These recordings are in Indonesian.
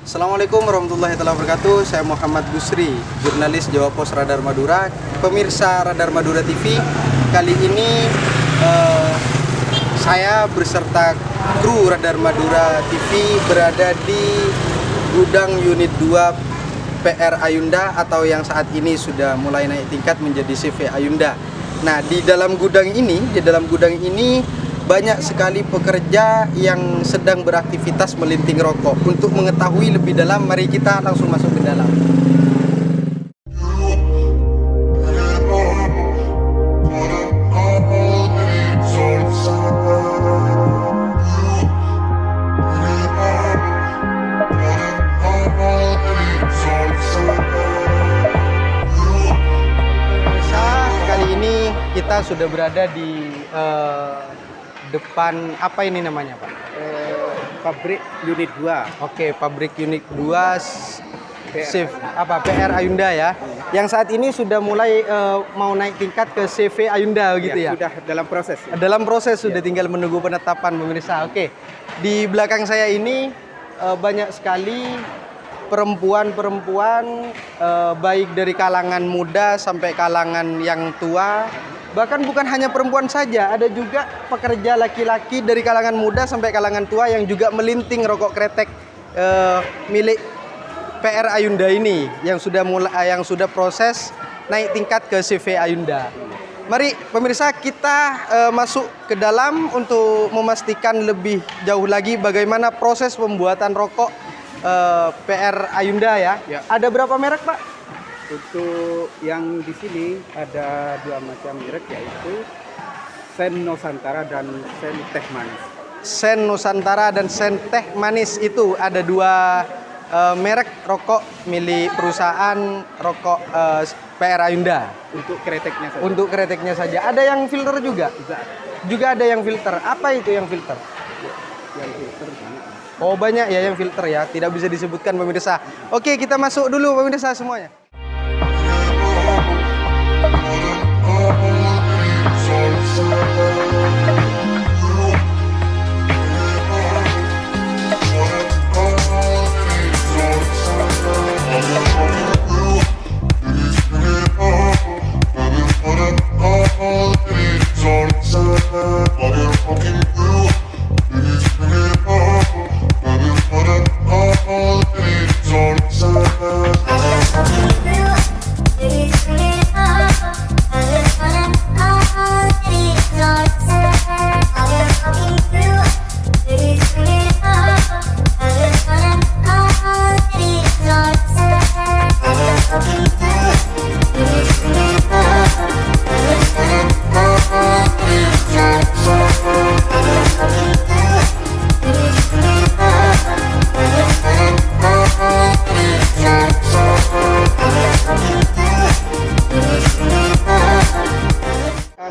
Assalamualaikum warahmatullahi wabarakatuh. Saya Muhammad Busri, jurnalis Jawa Pos Radar Madura. Pemirsa Radar Madura TV, kali ini saya beserta kru Radar Madura TV berada di gudang unit 2 PR Ayunda atau yang saat ini sudah mulai naik tingkat menjadi CV Ayunda. Nah, di dalam gudang ini banyak sekali pekerja yang sedang beraktivitas melinting rokok. Untuk mengetahui lebih dalam, mari kita langsung masuk ke dalam. Kali ini kita sudah berada di depan apa ini namanya, Pak? Pabrik unit 2. Oke, pabrik unit 2 PR Ayunda ya. Yang saat ini sudah mulai mau naik tingkat ke CV Ayunda gitu ya. Sudah dalam proses. Dalam proses sudah tinggal menunggu penetapan pemirsa. Oke. Di belakang saya ini banyak sekali perempuan-perempuan baik dari kalangan muda sampai kalangan yang tua. Bahkan bukan hanya perempuan saja, ada juga pekerja laki-laki dari kalangan muda sampai kalangan tua yang juga melinting rokok kretek milik PR Ayunda ini yang sudah proses naik tingkat ke CV Ayunda. Mari pemirsa kita masuk ke dalam untuk memastikan lebih jauh lagi bagaimana proses pembuatan rokok PR Ayunda ya. Ada berapa merek, Pak? Untuk yang di sini ada 2 macam merek, yaitu Sen Nusantara dan Sen Teh Manis. Sen Nusantara dan Sen Teh Manis itu ada 2 merek rokok milik perusahaan rokok PR Ayunda. Untuk kreteknya saja. Untuk kreteknya saja. Ada yang filter juga? Juga ada yang filter. Apa itu yang filter? Yang filter banyak. Oh, banyak ya yang filter ya. Tidak bisa disebutkan pemirsa. Oke, kita masuk dulu pemirsa semuanya.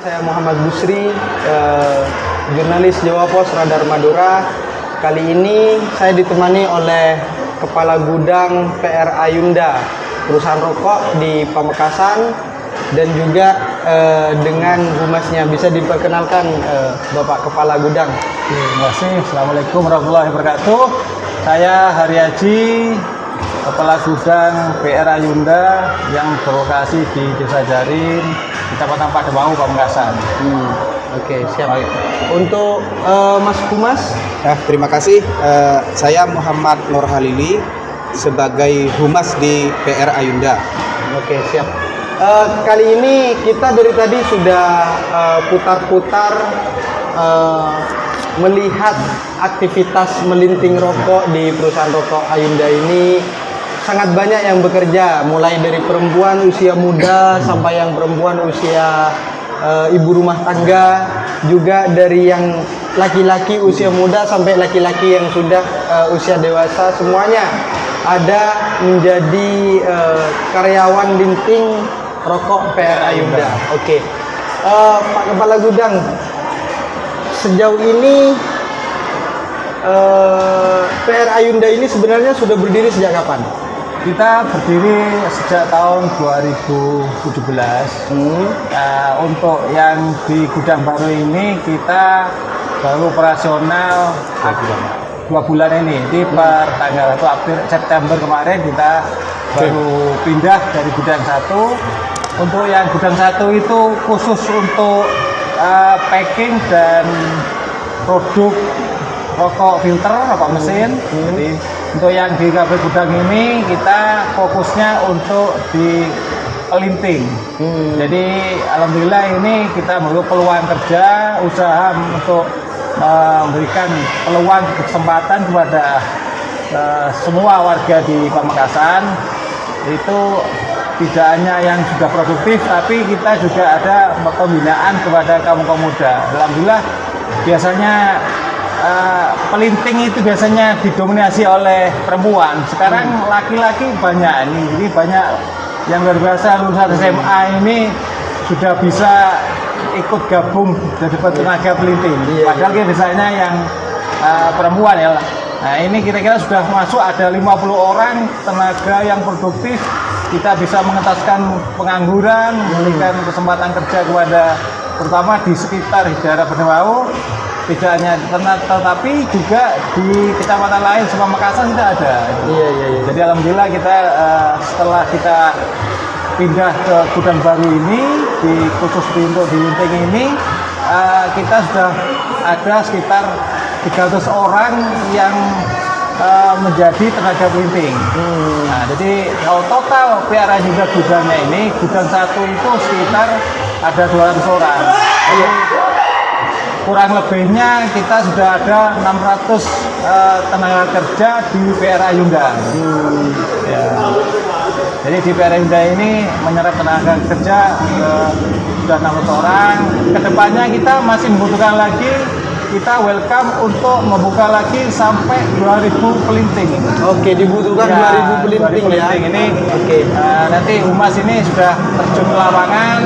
Saya Muhammad Busri, jurnalis Jawa Pos Radar Madura. Kali ini saya ditemani oleh Kepala Gudang PR Ayunda, perusahaan rokok di Pamekasan, dan juga dengan humasnya. Bisa diperkenalkan Bapak Kepala Gudang. Terima kasih. Assalamualaikum warahmatullahi wabarakatuh. Saya Haryaji, Kepala Gudang PR Ayunda yang berlokasi di Desa Jarin, Kecamatan Pademau, Pamekasan. Oke, siap. Untuk Mas Humas, Terima kasih. Saya Muhammad Nur Halili sebagai humas di PR Ayunda. oke siap. Kali ini kita dari tadi sudah putar-putar melihat aktivitas melinting rokok di perusahaan rokok Ayunda ini. Sangat banyak yang bekerja, mulai dari perempuan usia muda sampai yang perempuan usia ibu rumah tangga, juga dari yang laki-laki usia muda sampai laki-laki yang sudah usia dewasa, semuanya ada menjadi karyawan linting rokok PR Ayunda. Oke, Pak Kepala Gudang, sejauh ini PR Ayunda ini sebenarnya sudah berdiri sejak kapan? Kita berdiri sejak tahun 2017. Untuk yang di gudang baru ini kita baru operasional 2 bulan ini. Di per tanggal 1 April September kemarin kita baru pindah dari gudang 1. Untuk yang gudang 1 itu khusus untuk packing dan produk rokok filter, rokok mesin. Jadi untuk yang di kafe gudang ini kita fokusnya untuk di pelinting. Jadi alhamdulillah ini kita memiliki peluang kerja, usaha untuk memberikan peluang kesempatan kepada semua warga di Pamekasan. Itu tidak hanya yang sudah produktif, tapi kita juga ada pembinaan kepada kaum muda. Alhamdulillah biasanya pelinting itu biasanya didominasi oleh perempuan. Sekarang laki-laki banyak ini, jadi banyak yang luar biasa lulusan SMA ini sudah bisa ikut gabung jadi tenaga pelinting. Padahal biasanya yang perempuan ya. Nah ini kira-kira sudah masuk ada 50 orang tenaga yang produktif. Kita bisa mengentaskan pengangguran, memberikan kesempatan kerja kepada terutama di sekitar daerah Bendemau. Tidak hanya tetapi juga di kecamatan lain sama Makassar kita ada. Jadi alhamdulillah kita setelah kita pindah ke gudang baru ini di khusus untuk di Linting ini kita sudah ada sekitar 300 orang yang menjadi tenaga pelinting. Nah, jadi kalau total PRA juga gudangnya ini gudang 1 itu sekitar ada 200 orang. Jadi, kurang lebihnya kita sudah ada 600 tenaga kerja di PRA Ayunda. Ya. Jadi di PRA Ayunda ini menyerap tenaga kerja sudah 600 orang. Kedepannya kita masih membutuhkan lagi, kita welcome untuk membuka lagi sampai 2000 pelinting. Oke, dibutuhkan ya, 2000 pelinting ya. Ini nanti Humas ini sudah terjun ke lapangan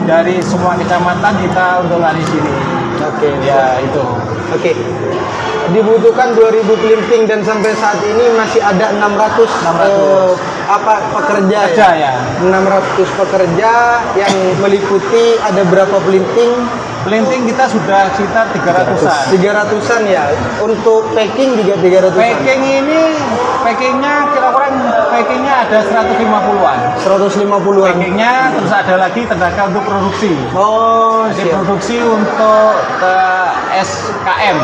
dari semua kecamatan kita untuk lari sini. Oke, ya itu. Oke. Dibutuhkan 2000 pelinting dan sampai saat ini masih ada 600 pekerja ya. 600 pekerja yang meliputi ada berapa pelinting? Pelinting kita sudah sekitar 300-an. 300-an ya. Untuk packing juga 300-an. Packing ini kira-kira packingnya ada 150-an. 150-an. Packingnya terus ada lagi tenaga untuk produksi. Oh, jadi produksi untuk SKM.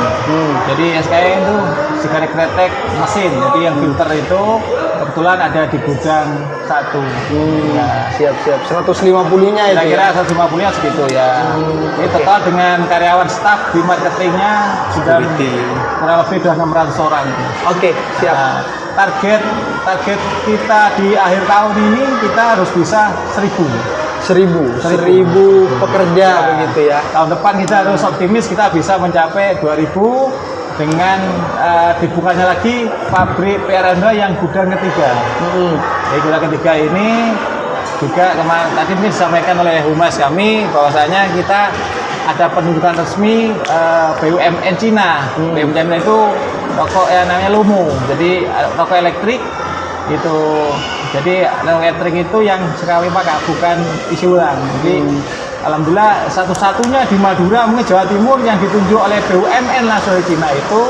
Jadi SKM itu sigaret kretek mesin. Jadi yang filter itu kebetulan ada di gudang 1. Ya. Siap. 150-nya itu. Kira-kira 150-nya segitu ya. Ini total dengan karyawan staf di marketingnya sudah kurang lebih 600 orang. Oke, siap. Nah, target kita di akhir tahun ini kita harus bisa 1000 pekerja begitu ya. Tahun depan kita harus optimis kita bisa mencapai 2000 dengan dibukanya lagi pabrik PRA Ayunda yang gudang ketiga. Jadi gudang ketiga ini juga kemarin tadi ini disampaikan oleh Humas kami bahwasanya kita ada penunjukan resmi BUMN Cina. BUMN Cina itu rokok yang namanya Lumu. Jadi rokok elektrik itu. Jadi rokok elektrik itu yang sekali pakai bukan isi ulang. Jadi alhamdulillah satu-satunya di Madura mungkin Jawa Timur yang ditunjuk oleh BUMN nasional Cina itu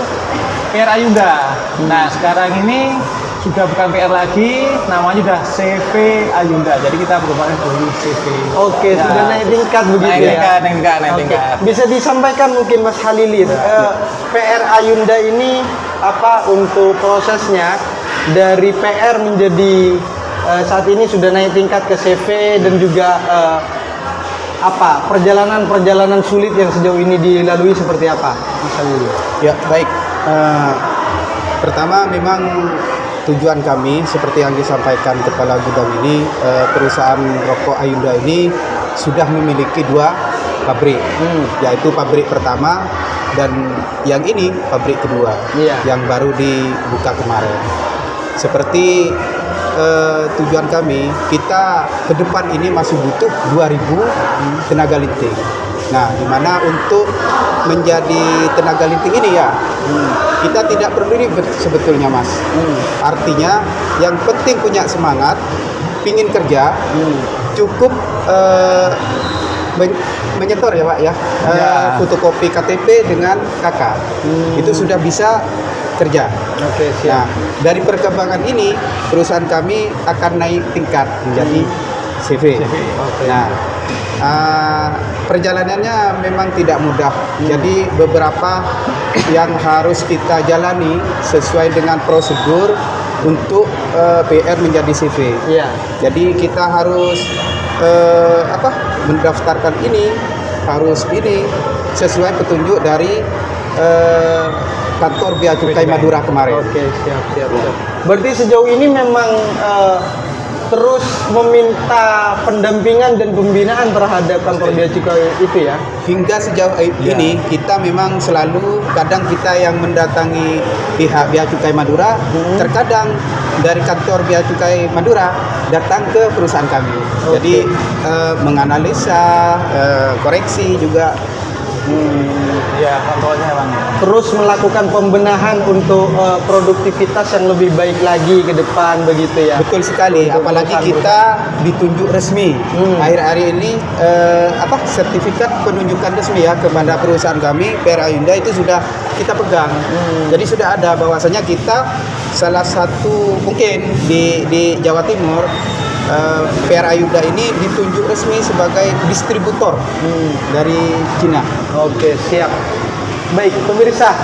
PRA Ayunda. Nah sekarang ini sudah bukan PR lagi, namanya sudah CV Ayunda. Jadi kita berubah dari CV. Oke, sudah naik tingkat begitu naik tingkat. Bisa disampaikan mungkin Mas Halilit, PR Ayunda ini apa untuk prosesnya dari PR menjadi saat ini sudah naik tingkat ke CV dan juga apa perjalanan sulit yang sejauh ini dilalui seperti apa, Mas Halilit? Ya, baik. Pertama memang tujuan kami seperti yang disampaikan kepala gudang ini, perusahaan rokok Ayunda ini sudah memiliki 2 pabrik, yaitu pabrik pertama dan yang ini pabrik kedua, yang baru dibuka kemarin. Seperti tujuan kami, kita ke depan ini masih butuh 2000 tenaga linting. Nah, dimana untuk menjadi tenaga linting ini ya, kita tidak perlu ribet sebetulnya Mas. Artinya yang penting punya semangat, pingin kerja, cukup menyetor ya Pak ya. Ya. Fotokopi KTP dengan KK. Itu sudah bisa kerja. Oke, Nah, siap. dari perkembangan ini perusahaan kami akan naik tingkat menjadi CV. Nah, perjalanannya memang tidak mudah. Jadi beberapa yang harus kita jalani sesuai dengan prosedur untuk PR menjadi CV. Iya. Jadi kita harus mendaftarkan ini, harus ini sesuai petunjuk dari kantor Bea Cukai Madura kemarin. Oke, siap. Berarti sejauh ini memang terus meminta pendampingan dan pembinaan terhadap kantor Bea Cukai itu ya? Hingga sejauh ini kita memang selalu, kadang kita yang mendatangi pihak Bea Cukai Madura, terkadang dari kantor Bea Cukai Madura datang ke perusahaan kami. Jadi menganalisa, koreksi juga. Ya, kontrolnya Bang. Terus melakukan pembenahan untuk produktivitas yang lebih baik lagi ke depan begitu ya? Betul sekali, Untuk apalagi perusahaan kita ditunjuk resmi. Akhir-akhir ini sertifikat penunjukan resmi ya kepada perusahaan kami PR Ayunda itu sudah kita pegang. Jadi sudah ada bahwasanya kita salah satu mungkin di Jawa Timur PR Ayunda ini ditunjuk resmi sebagai distributor dari Cina. Oke, siap. Baik, pemirsa.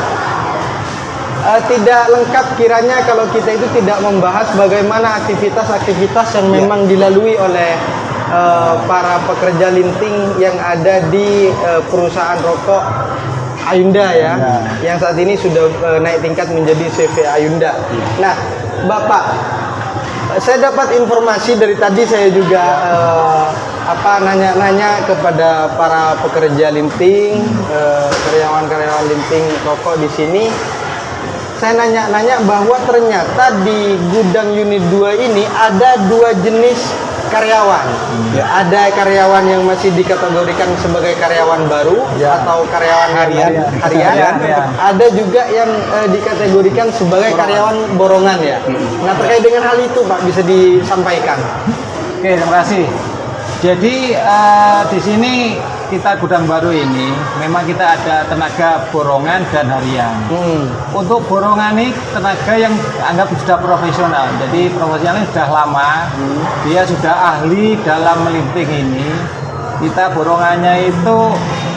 Tidak lengkap kiranya kalau kita itu tidak membahas bagaimana aktivitas-aktivitas yang memang dilalui oleh para pekerja linting yang ada di perusahaan rokok Ayunda ya, yang saat ini sudah naik tingkat menjadi CV Ayunda. Nah, Bapak, saya dapat informasi dari tadi saya juga nanya-nanya kepada para pekerja linting, karyawan-karyawan linting rokok di sini. Saya nanya-nanya bahwa ternyata di gudang unit 2 ini ada 2 jenis karyawan. Ada karyawan yang masih dikategorikan sebagai karyawan baru atau karyawan harian. Ada juga yang dikategorikan sebagai karyawan borongan ya. Nah, terkait dengan hal itu Pak bisa disampaikan. Oke, terima kasih. Jadi di sini kita gudang baru ini memang kita ada tenaga borongan dan harian. Untuk borongan ini tenaga yang anggap sudah profesional. Jadi profesionalnya sudah lama, dia sudah ahli dalam melinting ini. Kita borongannya itu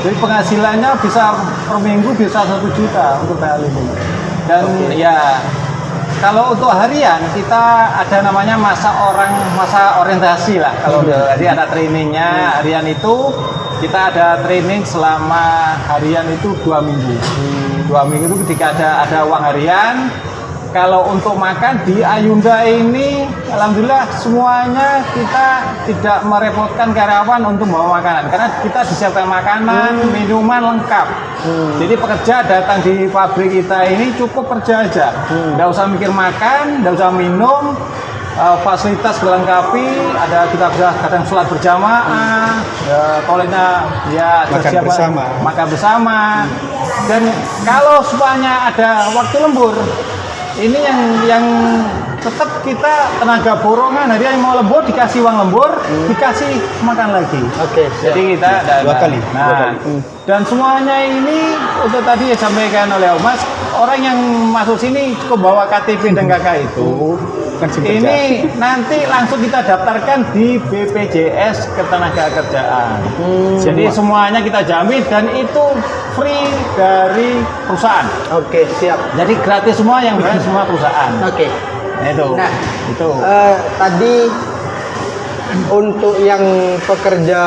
jadi penghasilannya bisa per minggu bisa 1 juta untuk kali ini. Dan ya kalau untuk harian kita ada namanya masa orientasi lah. Kalau jadi ada trainingnya harian itu kita ada training selama harian itu 2 minggu. 2 minggu itu ketika ada uang harian. Kalau untuk makan di Ayunda ini, alhamdulillah semuanya kita tidak merepotkan karyawan untuk bawa makanan karena kita disiapkan makanan, minuman lengkap. Jadi pekerja datang di pabrik kita ini cukup kerja aja, nggak usah mikir makan, nggak usah minum, fasilitas dilengkapi, ada kita bisa kadang sholat berjamaah, toiletnya ya makan bersama. Dan kalau semuanya ada waktu lembur, ini yang tetap kita tenaga borongan hari yang mau lembur dikasih uang lembur, dikasih makan lagi. Oke, jadi kita ada dua kali. Dan semuanya ini untuk tadi disampaikan oleh Mas, orang yang masuk sini cukup bawa KTP dan KK itu. Ini nanti langsung kita daftarkan di BPJS Ketenagakerjaan. Jadi semuanya kita jamin dan itu free dari perusahaan. Oke, siap. Jadi gratis semua yang bayar semua perusahaan. Oke. Nah, itu. Tadi untuk yang pekerja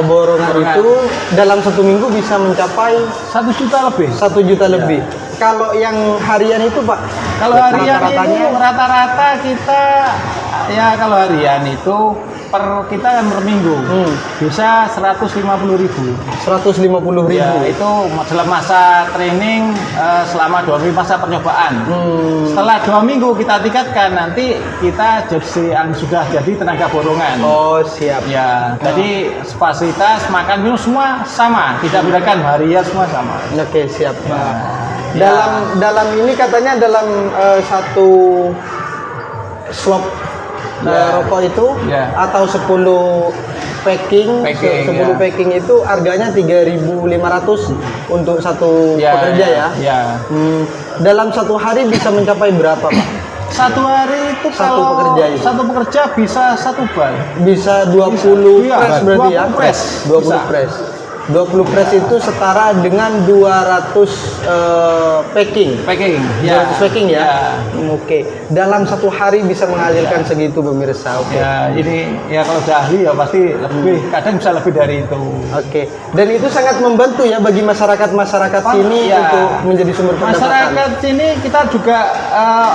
borongan itu dalam 1 minggu bisa mencapai 1 juta lebih. 1 juta lebih. Kalau yang harian itu Pak? Kalau harian itu rata-rata kita ya kalau harian itu kita kan per minggu bisa 150.000. 150.000. Ya, itu dalam masa training selama 2 minggu masa percobaan. Setelah 2 minggu kita tingkatkan nanti kita sudah jadi tenaga borongan. Oh, siap. Ya, jadi fasilitas makan minum semua sama, tidak bedakan harian semua sama. Oke, siap. Dalam ini katanya dalam satu slop rokok itu Ya. atau 10 packing, Packing, 10 ya. packing itu harganya 3.500 untuk satu pekerja ya. Ya. Dalam satu hari bisa mencapai berapa, Pak? Satu hari itu Satu kalau pekerja itu? satu pekerja bisa 1 bal. Bisa 20 Iya, press berarti 20 ya? press. 20 Bisa. press. 20 press itu setara dengan 200 packing. Packing. 200 packing ya? Ya. Oke. Dalam satu hari bisa menghasilkan segitu pemirsa. Oke. Ya, ini ya kalau udah ahli ya pasti lebih, kadang bisa lebih dari itu. Oke. Dan itu sangat membantu ya bagi masyarakat-masyarakat sini Ya. untuk menjadi sumber pendapatan. Masyarakat sini kita juga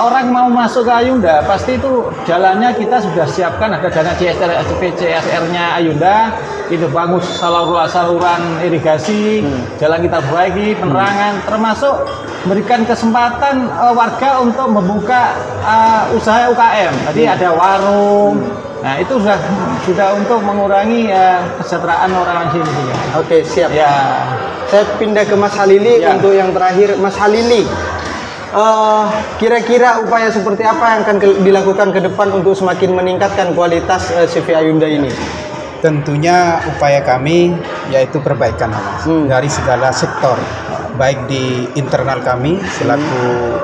orang mau masuk ke Ayunda pasti itu jalannya kita sudah siapkan, ada dana CSR, SPC, CSR-nya Ayunda, itu bagus saluran irigasi, jalan kita perbaiki, penerangan, termasuk memberikan kesempatan warga untuk membuka usaha UKM. Jadi ada warung. Nah, itu sudah untuk mengurangi kesejahteraan orang sini juga. Oke, siap. Ya. Saya pindah ke Mas Halili Ya. untuk yang terakhir. Mas Halili, kira-kira upaya seperti apa yang akan dilakukan ke depan untuk semakin meningkatkan kualitas CV Ayunda ini? Tentunya upaya kami yaitu perbaikan, Mas, dari segala sektor, baik di internal kami selaku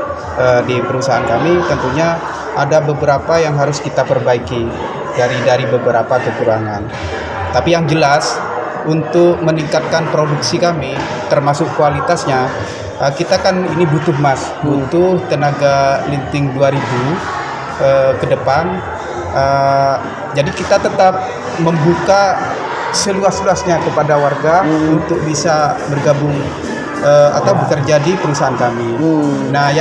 di perusahaan kami. Tentunya ada beberapa yang harus kita perbaiki dari beberapa kekurangan. Tapi yang jelas untuk meningkatkan produksi kami termasuk kualitasnya, kita kan ini butuh, Mas, butuh tenaga linting 2000 ke depan. Jadi kita tetap membuka seluas-luasnya kepada warga untuk bisa bergabung atau bekerja di perusahaan kami. Nah,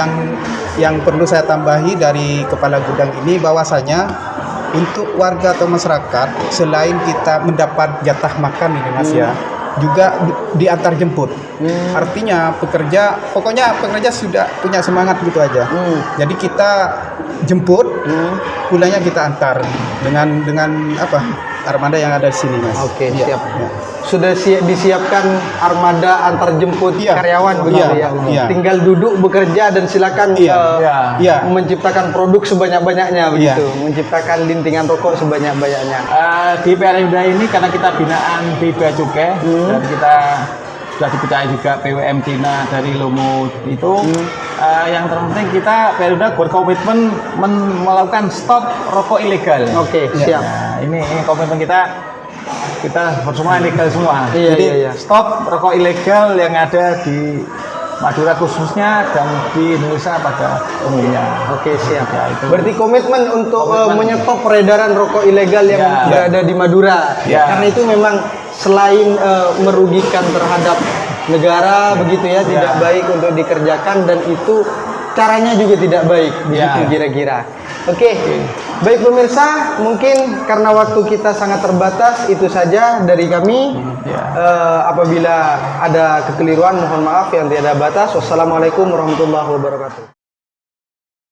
yang perlu saya tambahi dari kepala gudang ini bahwasanya untuk warga atau masyarakat selain kita mendapat jatah makan ini, Mas, ya, juga diantar jemput. Artinya pokoknya pekerja sudah punya semangat gitu aja. Jadi kita jemput, pulangnya kita antar dengan armada yang ada di sini, Mas. Oke, Iya. siap. Sudah disiapkan armada antar jemput Iya. karyawan begitu Iya. ya. Iya. Tinggal duduk bekerja dan silakan Iya. menciptakan produk sebanyak-banyaknya begitu, Iya. menciptakan lintingan rokok sebanyak-banyaknya. Di PR Ayunda ini karena kita binaan di Bea Cukai dan kita sudah dipercaya juga PWM Cina dari Lumut itu, yang terpenting kita PR Ayunda berkomitmen melakukan stop rokok ilegal. Oke, siap. Nah, ini komitmen kita semua ilegal semua. Iya, Jadi iya. stop rokok ilegal yang ada di Madura khususnya dan di Indonesia pada umumnya. Oke, siap. Ya, itu. Berarti komitmen untuk menyetop peredaran rokok ilegal yang Ya. berada di Madura. Ya. Karena itu memang selain merugikan terhadap negara begitu ya, tidak baik untuk dikerjakan dan itu caranya juga tidak baik begitu Ya. kira-kira. Oke. Baik pemirsa, mungkin karena waktu kita sangat terbatas itu saja dari kami. Apabila ada kekeliruan mohon maaf yang tiada batas. Wassalamualaikum warahmatullahi wabarakatuh.